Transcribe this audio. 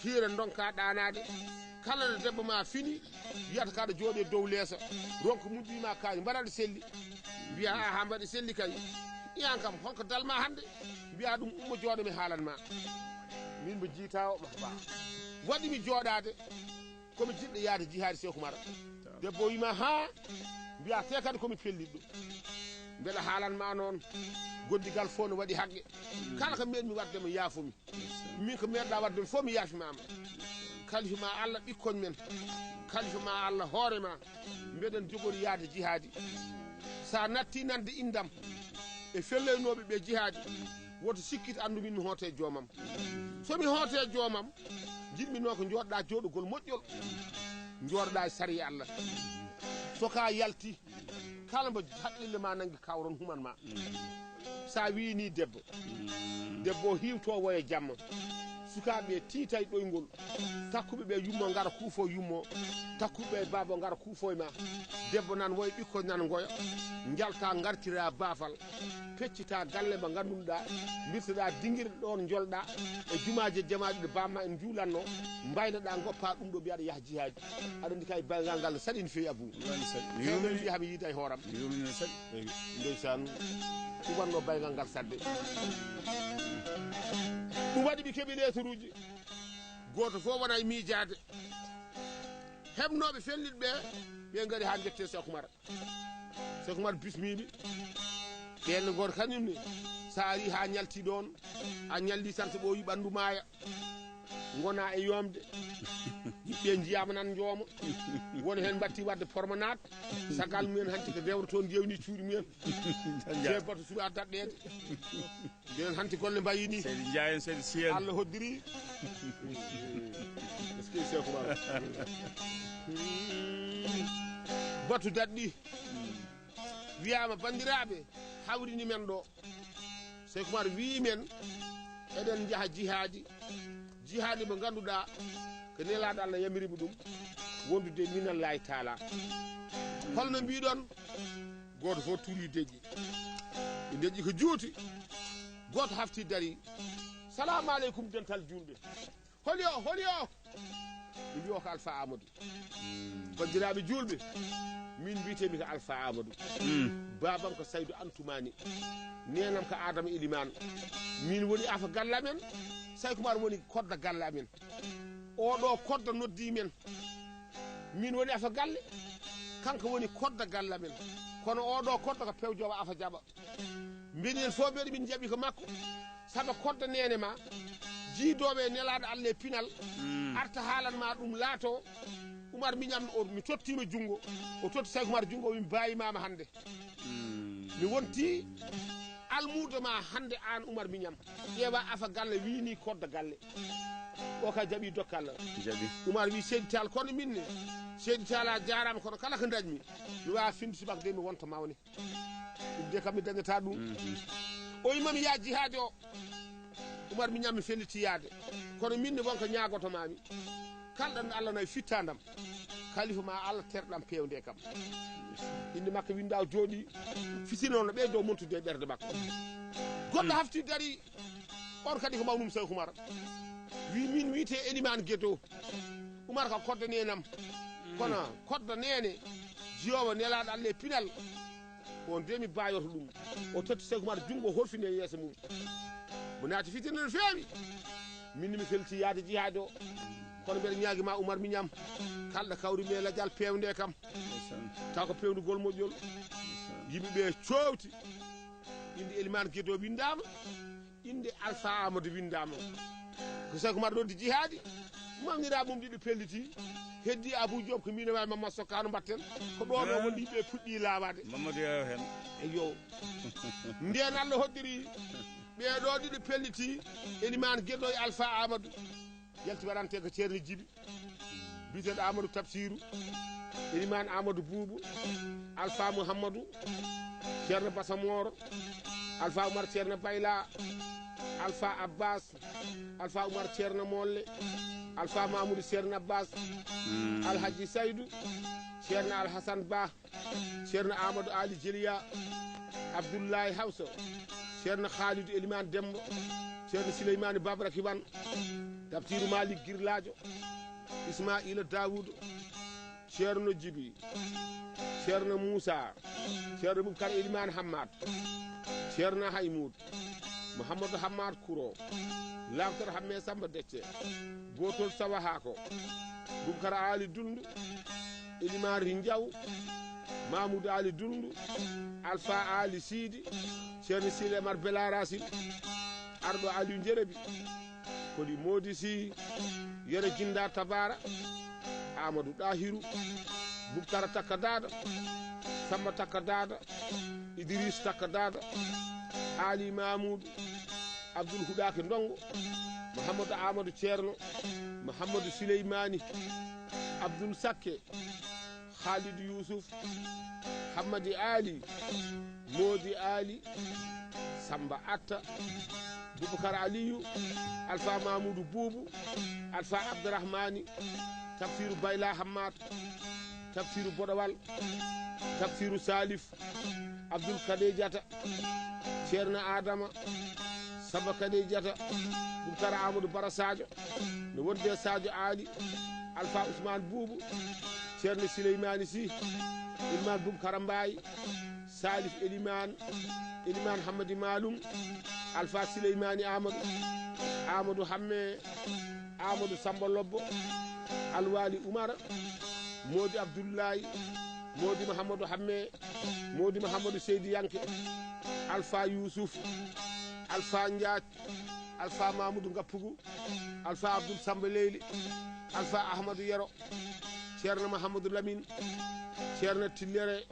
hiire donka ɗanade kala nde debbo ma fini wiyata kaɗa jooɗe dow leesa ronko mujjima kaani mbaɗaɗo selli mbiya ha mbaɗi selli kay iyan kam honko dalma hande mbiya ɗum ummo jooɗo mi haalanma min mo jiitawo mako ba waɗimi jooɗade komi jiɗɗo yaade jihaade Cheikh Omar debbo wima ha mbiya te kadi komi pelliɗɗo mbeɗa haalanma noon goddigal fof no waɗi haqqe kala ko meɗmi wadde mo yaafumi min ko meɗɗa wadde fof mi yaafimama kalifima Allah ɓikkon men kalifima Allah hoorema mbeɗen jogori yaade jihaadi sa natti nande indam e fellenoɓe ɓe jihaadi woto sikkita andu min mi hoote joomam somi hoote joomam jiɗmino ko jooɗɗa jooɗugol moƴƴol jooɗoɗa e sari Allah soka yalti kala mbo haqqille ma nangi kawron human ma sa wini debbo debbo hiwtowo e jamma sukaɓe tiita e ɗoygol takkuɓe ɓe yummo gara kuufo yummo takkuɓe e baba gara kuufo e ma debbo nan woye ɓikko nan goya jalta gartira baafal peccita galle mo ganduɗa birtoɗa dinguirɗe ɗon jolɗa e jumaji jamaji ɗe bamma en juulanno mbaynoɗa goppa ɗum ɗo mbiyaɗa yaaha jihaji aɗa andi kay baygal ngal saɗini fewi abou mi mbi hami yiida e hooram ndeysan ɗum wanno baygal ngal sadde ɗum waɗi ɓe keeɓi lettre uji goto fof wona e miijade heɓnoɓe felliɗ ɓe gari ha jette Cheikh Omar Cheikh Omar bismiɓe ɓenne goto kañumne sa ari ha ñalti ɗon a ñalli tan so ɓooyi ɓandu maaya gona e yomde yimɓe jiyama nan jooma woni hen batti wadde promenade sagal mumen hanti ko rewre toon jewni cuuɗi mumen je bato suwa daɗɗede nden hanti golle mbayini seydi jayen seydi siyen Allah hoddiri est ce que Cheikh Omar batu daɗɗi wiyama bandiraɓe hawrini men ɗo Cheikh Omar wi men eɗen jaaha jihaadi mo ganduɗa ko nelaɗo Allah yamirimo ɗum wondude minallahi taala holno mbiɗon goto fof tuuli deƴƴi ɓe deƴƴi ko juuti goto hafti dari salamu aleykum dental julɓe holi o ɓe mbi o ko Alpha Amadou bandiraɓe julɓe min mbitemi ko Alpha Amadou babam ko Saydou Antoumani nenam ko Adama Elimane min woni afa galle amen Cheikh Omar woni kodda galle amen oɗo kodda noddi men min woni afa galle kanko woni kodda galle amen kono oɗo kodda ko pewjowo afa jaɓa mbinen fof mbeɗe min jaɓi ko makko saabu kodda nene ma jiidoɓe nelaɗo Allah e pinal arta haalanma ɗum laato Omar miñam o mi tottima junggo o totti Cheikh Omar junggo min bayimama hande mi wonti almudo ma hande an Omar miñam ƴeewa afa galle wini kodda galle o ka jaɓi dokkal jaɓi Omar wi Seydi Tall kono minne Seydi Tall a jarama kono kala ko dañmi mi wawa finde subaka de mi wonta mawni ɗum de kam mi dañata ɗum o wimami ya jihaade o Omar miñam mi felliti yaade kono minne wonko ñagotomami kalɗan Allah nayi fittadam kalifa ma Allah terɗam pewde kam inde makko winda jooɗi fitinono ɓe dow montude e ɓerde makko goɗɗo hafti dari on kadi ko mawnum Cheikh Omar wi min wiyete Elimane Guédo Omar ko kodda nenam kono kodda nene jiyowo nelaɗo Allah e pinal on de mi bayoto ɗum o totti Cheikh Omar junggo horfine yeeso mum mo naati fitino no feewi minne mi felti yaade jihaade o kono mbeɗa ñaaguima Omar miñam kalɗo kawri me ladial pewde kam taw ko pewdugol moƴƴol yimɓeɓe cowti inde Elimane Guédo windama inde Alpha Amadou windama ko Cheikh Omar ɗon di jihaadi mamnira mum ɗiɗo pelliti heddi Abou Diop ko min e Mamadou Sokkano mbatten ko ɗo ɗo woni yimɓe puɗɗi lawade Mamadou yew hen eyo nden Allah hoddiri ɓeɗo ɗiɗo pelliti Elimane Guédo e Alpha Amadou yalti waɗante ko ceerno Djiby biteɗo Amadou Tafsirou Elimane Amadou Boubou Alpha Mouhamadou ceerno Bassamoro Alpha Oumar ceerno Bayla Alpha Abbas Alpha Oumar ceerno Molle Alpha Mamoudou ceerno Abbas Alhaji Saydou ceerno Alhassane Ba ceerno Amadou Ali Djelia Abdoulaye Hawsa ceerno Khalidou Elimane Demba ceerno Souleymani Babra Kiban tafsiru Malik Girlajo Ismaila Daoud ceerno Djibi ceerno Moussa ceerno Boubacar Elimane Hammad ceerno Haymoud Mouhamadou Hammad Kouro Lamtar Hamme Samba Decce Gotol Sawa Hako Boubacar Ali Dundu Elimane Rindiaw Mamoudou Ali Dundu Alpha Ali Sidi ceerno Sile Mar Bela Racine arɗo Aliou Jerebi kodi Modi Sy Yero Jinda Tabara Amadou Dahiru Boubacar Takka Dada Samba Takka Dada Idriss Takka Dada Ali Mamoudou Abdoul Hudake Ndongo Mouhamadou Amadou Ceerno Mouhamadou Souleymani Abdoul Sakke Khalid Youssouf Hamadi Ali Modi Ali Samba Atta Boubacar Aliyu Alpha Mamoudou Boubou Alpha Abdourahmani tafsiru Bayla Hammad tafsiru Bodowal tafsiru Salif Abdoul Kade Diata Ceerno Adama Samba Kade Diata Boubacar Amadou Bara Sadio no wonde Sadio Ali Alpha Ousmane Boubou Ceerno Souleymani Sy Elimane Boubacar Mbaye Salif Elimane Hamadi Maloum Alpha Souleymani Amadou Hamme Amadou Samba Lobbo Alwali Oumar Modi Abdoulaye Modi Mahamadou Hamme Modi Mahamadou Seydi Yanke Alpha Youssouf Alpha Ndiath Alpha Mamoudou Ngappugu Alpha Abdoul Samba Leyli Alpha Ahmadou Yero Ceerno Mahamadou Lamine Ceerno Tillere